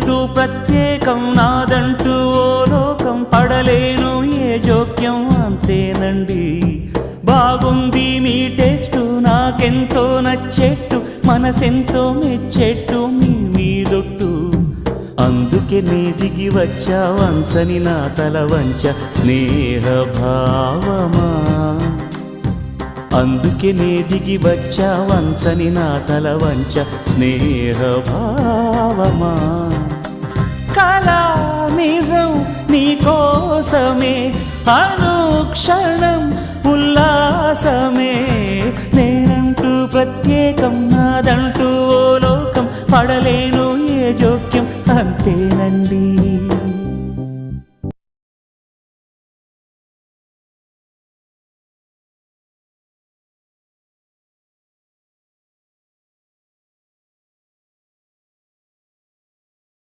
నేనంటూ ప్రత్యేకం నాదంటూ ఓ లోకం పడలేను ఏ జోక్యం అంతేనండి బాగుంది మీ టేస్టు నాకెంతో నచ్చేట్టు మనసెంతో మెచ్చేట్టు మీ మీదొట్టు అందుకే నే దిగి వచ్చా వంచని నా తల వంచ స్నేహ భావమా అందుకే నే దిగి వచ్చా వంచని నా తల వంచ స్నేహ భావమా కళా నిజం నీ కోసమే అనుక్షణం ఉల్లాసమే నేనంటూ ప్రత్యేకం నాదంటూ ఓ లోకం పడలేను ఏ జోక్యం అంతేనండి